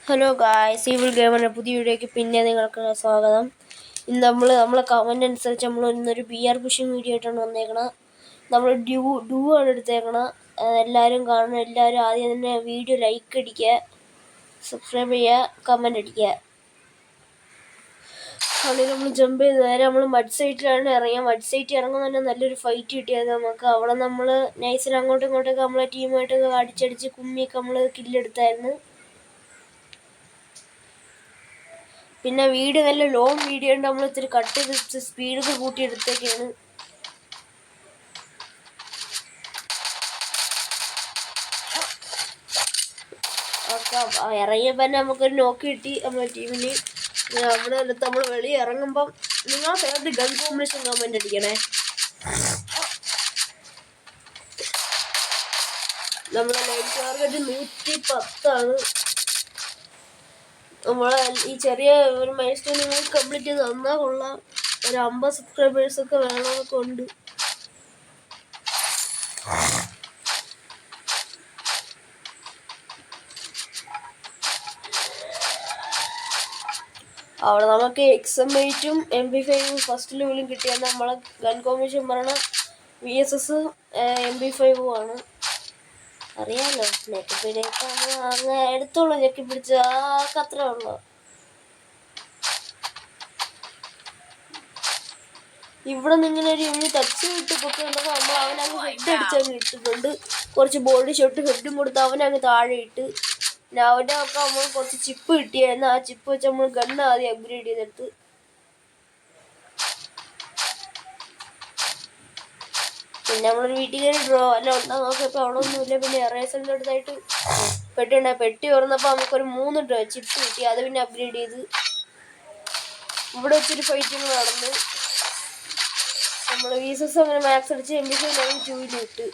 Hello guys, evil ഗെയിമറിൻ്റെ പുതിയ വീഡിയോയ്ക്ക് പിന്നെ നിങ്ങൾക്ക് സ്വാഗതം. ഇന്ന് നമ്മളെ കമൻ്റ് അനുസരിച്ച് നമ്മൾ ഇന്നൊരു BR പുഷിങ് വീഡിയോ ആയിട്ടാണ് വന്നേക്കണം. നമ്മൾ ഡ്യൂ ആണ് എടുത്തേക്കണം. എല്ലാവരും കാണണം. എല്ലാവരും ആദ്യം തന്നെ വീഡിയോ ലൈക്ക് അടിക്കുക, സബ്സ്ക്രൈബ് ചെയ്യുക, കമൻ്റ് അടിക്കുക. അല്ലെങ്കിൽ നമ്മൾ ജമ്പ് ചെയ്ത് നേരെ നമ്മൾ മഡ് സൈറ്റിലാണ് ഇറങ്ങിയ. മഡ് സൈറ്റിൽ ഇറങ്ങുമ്പോൾ തന്നെ നല്ലൊരു ഫൈറ്റ് കിട്ടിയത് നമുക്ക്. അവിടെ നമ്മൾ നൈസിൽ അങ്ങോട്ടും ഇങ്ങോട്ടൊക്കെ നമ്മളെ ടീമായിട്ടൊക്കെ അടിച്ചടിച്ച് കുമ്മിയൊക്കെ നമ്മൾ കില്ലെടുത്തായിരുന്നു. പിന്നെ വീഡിയോ നല്ല ലോങ് വീഡിയോ ഉണ്ട്. നമ്മൾ ഇത്തിരി കട്ട് ചെയ്ത് സ്പീഡൊക്കെ കൂട്ടിയെടുത്തേക്കാണ്. ഇറങ്ങിയപ്പോൾ തന്നെ നമുക്കൊരു നോക്ക് കിട്ടി നമ്മളെ ടീമിന്. അവിടെ അടുത്ത് നമ്മൾ വെളിയിൽ ഇറങ്ങുമ്പം നിങ്ങൾ ഫേവറേറ്റ് ഗൺ കോമ്പിനേഷൻ കമൻ്റ് അടിക്കണേ. നമ്മളെ ലൈഫ് ടാർഗറ്റ് 110 നമ്മളെ ഈ ചെറിയ ഒരു മൈൽസ്റ്റോൺ നിങ്ങൾ കംപ്ലീറ്റ് ചെയ്ത് തന്നാൽ കൊള്ളാം. ഒരു 50 സബ്സ്ക്രൈബേഴ്സൊക്കെ വേണമെന്നൊക്കെ ഉണ്ട്. അവിടെ നമുക്ക് XM8ഉം MP5ഉം ഫസ്റ്റ് ലെവലും കിട്ടിയാൽ നമ്മളെ ഗൺ കോമ്പിനേഷൻ പറഞ്ഞ VSS MP5ഉം ആണ്. അറിയാമല്ലോ, ഞെക്കിപ്പിടിയൊക്കെ അങ്ങ് എടുത്തോളൂ. ഞെക്കിപ്പിടിച്ച് അത്രേ ഉള്ളൂ. ഇവിടെ നിന്ന് ഇങ്ങനെ ഒരു ഇവന് ടച്ച് വിട്ട് പൊക്കിയുണ്ടപ്പോൾ നമ്മൾ അവനങ്ങ് ഹെഡ് അടിച്ചങ്ങ് ഇട്ടിട്ടുണ്ട്. കുറച്ച് ബോഡി ഷോട്ട് ഹെഡും കൊടുത്ത് അവനങ്ങ് താഴെ ഇട്ട്. പിന്നെ അവൻ്റെ ഒക്കെ നമ്മൾ കുറച്ച് ചിപ്പ് കിട്ടിയായിരുന്നു. ആ ചിപ്പ് വെച്ച് നമ്മൾ ഗണ്ണ് ആദ്യം അപ്ഗ്രേഡ് ചെയ്തെടുത്ത്. പിന്നെ നമ്മളൊരു വീട്ടിൽ കയറി ഡ്രോ അല്ല ഉണ്ടാ നോക്കിയപ്പോൾ അവിടെ ഒന്നുമില്ല. പിന്നെ എറേസറിൻ്റെ അടുത്തായിട്ട് പെട്ടി ഉണ്ടായി. പെട്ടി തുറന്നപ്പോൾ നമുക്കൊരു 3 ചിപ്പ് കിട്ടി. അത് പിന്നെ അപ്ഗ്രേഡ് ചെയ്ത് ഇവിടെ വെച്ചൊരു ഫൈറ്റിങ് നടന്നു. നമ്മൾ VSS അങ്ങനെ മാക്സ് അടിച്ച് MP5 ലെവൽ 2 ഇട്ട്.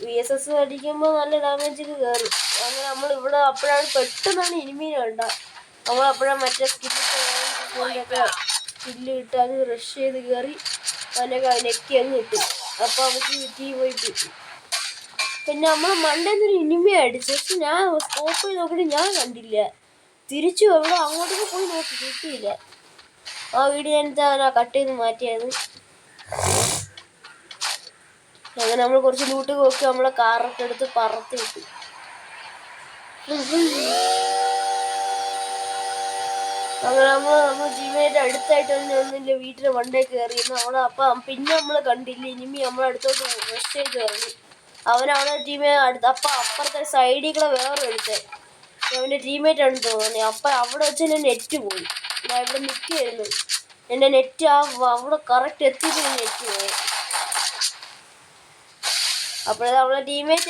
VSS അടിക്കുമ്പോൾ നല്ല ഡാമേജ് കയറും. അങ്ങനെ നമ്മൾ ഇവിടെ അപ്പോഴാണ് പെട്ടെന്നാണ് ഇനിമീനെ കണ്ട. നമ്മൾ അപ്പോഴാണ് മറ്റേ സ്കില്ല് ഇട്ട് അത് റഷ് ചെയ്ത് കയറി അവനൊക്കെ നെക്കി അങ്ങ് കിട്ടും. അപ്പോൾ അവർക്ക് ടീ പോയി കിട്ടി. പിന്നെ നമ്മൾ മണ്ടേന്നൊരു ഇനിമി അടിച്ചു. പക്ഷെ ഞാൻ സ്കോപ്പ് ചെയ്ത് നോക്കിയിട്ട് ഞാൻ കണ്ടില്ല. തിരിച്ചു അവിടെ അങ്ങോട്ടേക്ക് പോയി നോക്കി കിട്ടിയില്ല. ആ വീഡിയോ ഞാൻ കട്ട് ചെയ്ത് മാറ്റിയത്. അങ്ങനെ നമ്മൾ കുറച്ച് ലൂട്ട് നോക്കി നമ്മളെ കാറൊക്കെ എടുത്ത് പറത്തി വിട്ടു. അങ്ങനെ നമ്മൾ ജീവനായിട്ട് അടുത്തായിട്ട് ഒന്നുമില്ല. വീട്ടിലെ വണ്ടേ കയറിയിരുന്നു അവിടെ. അപ്പം പിന്നെ നമ്മൾ കണ്ടില്ല ഇനിമി നമ്മളെ അടുത്തോട്ട് റഷ് ചെയ്ത് കയറി. അവനവിടെ അപ്പം അപ്പുറത്തെ സൈഡിൽ കൂടെ വേറെ എടുത്തേ അവൻ്റെ ടീമേറ്റാണെന്ന് തോന്നുന്നത്. അപ്പം അവിടെ വെച്ച് എൻ്റെ നെറ്റ് പോയി. ഞാൻ ഇവിടെ നിൽക്കുകയായിരുന്നു. എൻ്റെ നെറ്റ് അവിടെ കറക്റ്റ് എത്തിയിട്ട് നെറ്റ് പോയി. അപ്പോഴേ നമ്മളെ ടീമേറ്റ്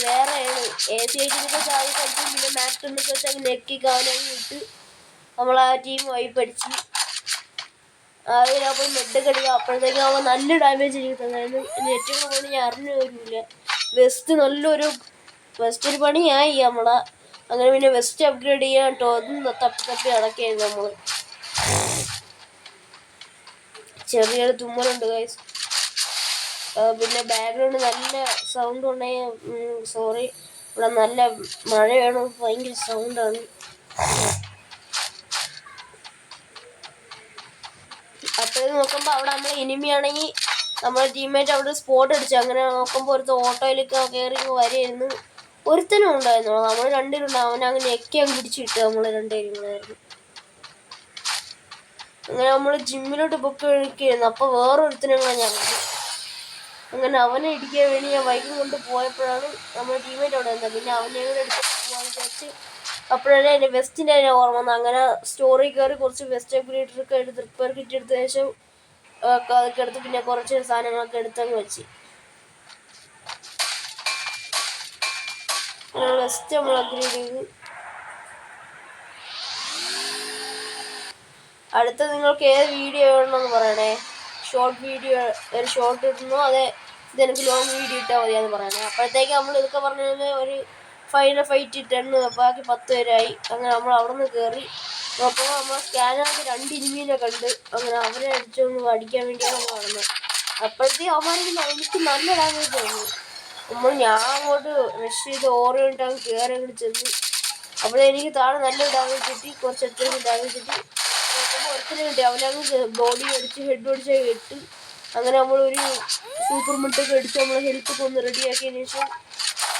വേറെയാണ്. AC8 ചാടി കടിച്ചു. പിന്നെ മാക്ടൊന്നൊക്കെ വെച്ച് അങ്ങ് നെക്കി കാവലങ്ങ് വിട്ട് നമ്മളാ ടീം വൈപ്പടിച്ച്. അതിനപ്പോൾ മെഡ് കടിക്കുക. അപ്പോഴത്തേക്കും അവൻ നല്ല ഡാമേജ് എനിക്ക് തന്നായിരുന്നു. നെറ്റൊക്കെ പോയി ഞാൻ അറിഞ്ഞു വരുന്നില്ല. വെസ്റ്റ് ഒരു പണിയായി നമ്മളെ. അങ്ങനെ പിന്നെ വെസ്റ്റ് അപ്ഗ്രേഡ് ചെയ്യാൻ കേട്ടോ അതും തപ്പി അടക്കിയായിരുന്നു നമ്മൾ. ചെറിയൊരു തുമ്മലുണ്ട് ഗൈസ്. പിന്നെ ബാക്ക്ഗ്രൗണ്ട് നല്ല സൗണ്ട് ഉണ്ടെങ്കിൽ സോറി. ഇവിടെ നല്ല മഴയാണ്, ഭയങ്കര സൗണ്ടാണ്. അപ്പോഴേ നോക്കുമ്പോൾ അവിടെ നമ്മളെ ഇനിമിയാണെങ്കിൽ നമ്മളെ ടീമേറ്റ് അവിടെ സ്പോട്ട് അടിച്ചു. അങ്ങനെ നോക്കുമ്പോൾ ഒരുത്ത ഓട്ടോയിലൊക്കെ കയറി വരെയായിരുന്നു. ഒരുത്തനും ഉണ്ടായിരുന്നു. നമ്മൾ രണ്ടുപേരുണ്ട്. അവനങ്ങനെ നെക്കി അങ്ങ് പിടിച്ചിട്ട് നമ്മൾ രണ്ടുപേരും കൂടെയായിരുന്നു. അങ്ങനെ നമ്മൾ ജിമ്മിലോട്ട് പൊക്കി ഒഴിക്കുകയായിരുന്നു. അപ്പോൾ വേറൊരുത്തനങ്ങളെ ഞാൻ കണ്ടു. അങ്ങനെ അവനെ ഇടിക്കാൻ വേണ്ടി ഞാൻ ബൈക്കും കൊണ്ട് പോയപ്പോഴാണ് നമ്മുടെ ടീമേറ്റ് അവിടെ വന്നത്. പിന്നെ അവനെ കൂടെ എടുത്തിട്ട് പോകാമെന്ന് വിചാരിച്ച് അപ്പോഴല്ലേ എൻ്റെ വെസ്റ്റിൻ്റെ ഓർമ്മ വന്നത്. അങ്ങനെ സ്റ്റോറി കയറി കുറച്ച് വെസ്റ്റ് അപ്ഗ്രേഡറൊക്കെ എടുത്ത് റിപ്പയർ കിറ്റ് എടുത്ത ശേഷം അതൊക്കെ എടുത്ത് പിന്നെ കുറച്ച് സാധനങ്ങളൊക്കെ എടുത്തങ്ങ് വെച്ച് വെസ്റ്റ് നമ്മൾ അപ്ഗ്രേഡ് ചെയ്ത്. അടുത്ത നിങ്ങൾക്ക് ഏത് വീഡിയോ വേണമെന്ന് പറയണേ. ഷോർട്ട് വീഡിയോ ഒരു ഷോർട്ട് ഇടുന്നു, അതെ ഇതെനിക്ക് ലോങ് വീഡിയോ ഇട്ടാൽ മതിയാന്ന് പറയണേ. അപ്പോഴത്തേക്ക് നമ്മൾ ഇതൊക്കെ പറഞ്ഞത് ഒരു ഫൈനൽ ഫൈറ്റ് 10 ബാക്കി 10 പേരായി. അങ്ങനെ നമ്മൾ അവിടെ നിന്ന് കയറി നോക്കുമ്പോൾ നമ്മൾ സ്കാനകത്ത് 2 ഇനിമീനെ കണ്ട്. അങ്ങനെ അവരെ അടിച്ചൊന്ന് അടിക്കാൻ വേണ്ടിയാണ് നമ്മൾ നടന്നത്. അപ്പോഴത്തേക്ക് അവന്മാർക്ക് എനിക്ക് നല്ല ഡാമേജ് തോന്നി. ഞാൻ അങ്ങോട്ട് റഷ് ചെയ്ത് ഓറിയിട്ടാണ് കയറി അങ്ങോട്ട് ചെന്ന് അപ്പോൾ എനിക്ക് താഴെ നല്ല ഡാമേജ് കിട്ടി, കുറച്ച് അത്യാവശ്യം ഡാമേജ് കിട്ടി. നോക്കുമ്പോൾ ഒരുത്തനെ കിട്ടി, അവനങ്ങ് ബോഡി അടിച്ച് ഹെഡ് അടിച്ച് ഇട്ട്. അങ്ങനെ നമ്മളൊരു സൂപ്പർ മിട്ടൊക്കെ അടിച്ച് നമ്മൾ ഹെൽത്തൊക്കെ ഒന്ന് റെഡിയാക്കിയതിന് ശേഷം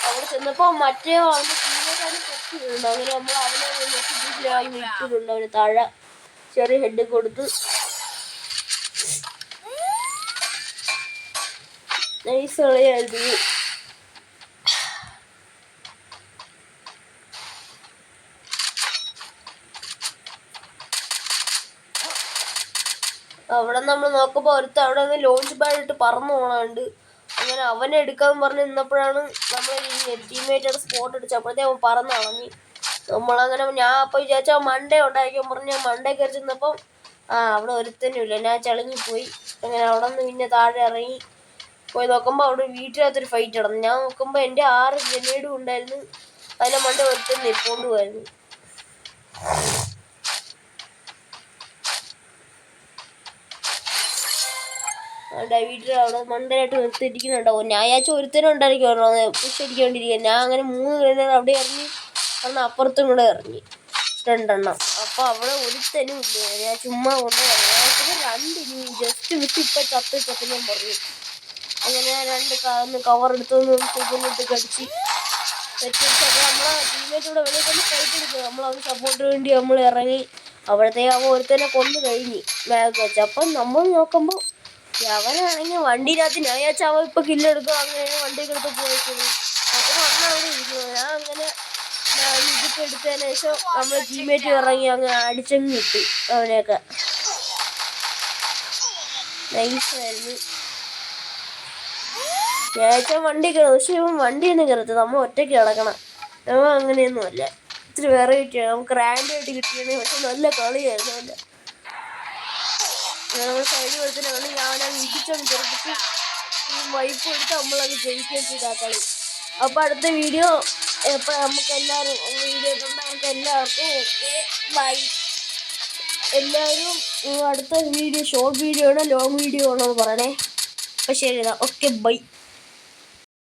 അവിടെ ചെന്നപ്പോൾ മറ്റേ അവൻ്റെ ടീമേറ്റാണ് പൊക്കി വീഴുന്നുണ്ട്. അങ്ങനെ നമ്മൾ അവനെ നോക്കി വീട്ടിലുണ്ട്. അവന് താഴെ ചെറിയ ഹെഡ് കൊടുത്ത് നൈസ് കളിയായിരുന്നു. അവിടെ നമ്മൾ നോക്കുമ്പോൾ ഒരുത്ത അവിടെ നിന്ന് ലോഞ്ച് പാഡ് ഇട്ട് പറന്നു പോകണുണ്ട്. അങ്ങനെ അവനെ എടുക്കാൻ പറഞ്ഞ് നിന്നപ്പോഴാണ് നമ്മൾ ടീമേറ്റോടെ സ്പോട്ട് അടിച്ചപ്പോഴത്തേ അവൻ പറന്ന് കളഞ്ഞ്. നമ്മളങ്ങനെ ഞാൻ അപ്പോൾ വിചാരിച്ചാൽ മണ്ടേ ഉണ്ടാക്കിയാൽ പറഞ്ഞ് ഞാൻ മണ്ടേ കയറി ചെന്നപ്പം അവിടെ ഒരുത്തനും ഇല്ല, ഞാൻ ചളിങ്ങിപ്പോയി. അങ്ങനെ അവിടെ നിന്ന് പിന്നെ താഴെ ഇറങ്ങി പോയി നോക്കുമ്പോൾ അവിടെ വീട്ടിനകത്തൊരു ഫൈറ്റ് നടന്നു. ഞാൻ നോക്കുമ്പോൾ എൻ്റെ 6 ഗ്രനേഡും ഉണ്ടായിരുന്നു, അതിൻ്റെ മണ്ടേ ഒരുത്തൻ നിൽക്കൊണ്ട് പോയിരുന്നു. വീട്ടിൽ അവിടെ മണ്ടനായിട്ട് നിർത്തിയിരിക്കുന്നുണ്ടാവും. ഞാൻ ഒരുത്തനും ഉണ്ടായിരിക്കും പുഷ് അടിക്കൊണ്ടിരിക്കുക. ഞാൻ അങ്ങനെ 3 ഗ്രനേഡ് അവിടെ ഇറങ്ങി, കാരണം അപ്പുറത്തും കൂടെ ഇറങ്ങി 2 എണ്ണം. അപ്പോൾ അവിടെ ഒരുത്തനും ഇല്ല, ഞാൻ ചുമ്മാ കൊണ്ട് 2 ഇനി ജസ്റ്റ് വിട്ട് ഇപ്പം ചത്ത് ഞാൻ പറഞ്ഞു. അങ്ങനെ ഞാൻ 2 കവർ എടുത്തൊന്ന് സൂപ്പറിട്ട് കടിച്ച് തെറ്റിച്ചപ്പോൾ നമ്മളെ ടീമേറ്റൂടെ വെളിയിൽ തന്നെ ഫൈറ്റ് എടുക്കുക. നമ്മളത് സപ്പോർട്ടിന് വേണ്ടി നമ്മൾ ഇറങ്ങി. അവിടത്തേക്ക് അവൻ ഒരുത്തനെ കൊന്നു കഴിഞ്ഞ് ബാഗ് വെച്ച്. അപ്പം നമ്മൾ നോക്കുമ്പോൾ അവനാണെങ്കിൽ വണ്ടിയിനകത്ത് ഞാൻ വിചാരിച്ച അവൻ ഇപ്പം കില്ലെടുക്കുക. അങ്ങനെ വണ്ടിയൊക്കെ എടുത്ത് പോയിരിക്കുന്നു. അപ്പം അന്ന് അവിടെ ഇരിക്കുന്നു. ഞാൻ അങ്ങനെ ഇതിപ്പോൾ എടുത്തതിന് ശേഷം നമ്മൾ ടീമേറ്റ് ഇറങ്ങി അങ്ങ് അടിച്ചങ്ങ് കിട്ടി അവനെയൊക്കെ. നൈസായിരുന്നു. ഞാൻ വണ്ടി കയറും, പക്ഷെ ഇവൻ വണ്ടിയൊന്നും കയറത്തില്ല, നമ്മൾ ഒറ്റയ്ക്ക് കിടക്കണം. അവൻ അങ്ങനെയൊന്നുമല്ല, ഇത്തിരി വെറൈറ്റിയാണ്. നമുക്ക് റാൻഡായിട്ട് കിട്ടിയത്, പക്ഷെ നല്ല കളിയായിരുന്നു അവൻ്റെ. നമ്മൾ സൈഡ് കൊടുത്തിട്ട് കളി ഞാനങ്ങ് ഇടിച്ചങ്ങ് ചെറുപ്പിച്ച് ഈ വൈപ്പ് എടുത്ത് നമ്മളങ്ങ് ജയിക്കുകയും ചെയ്ത കളി. അപ്പോൾ അടുത്ത വീഡിയോ എപ്പോൾ നമുക്ക് എല്ലാവർക്കും ഓക്കെ ബൈ. എല്ലാവരും അടുത്ത വീഡിയോ ഷോർട്ട് വീഡിയോ ആണോ ലോങ് വീഡിയോ ആണോ എന്ന് പറയണേ. അപ്പോൾ ശരി, ഓക്കെ ബൈ.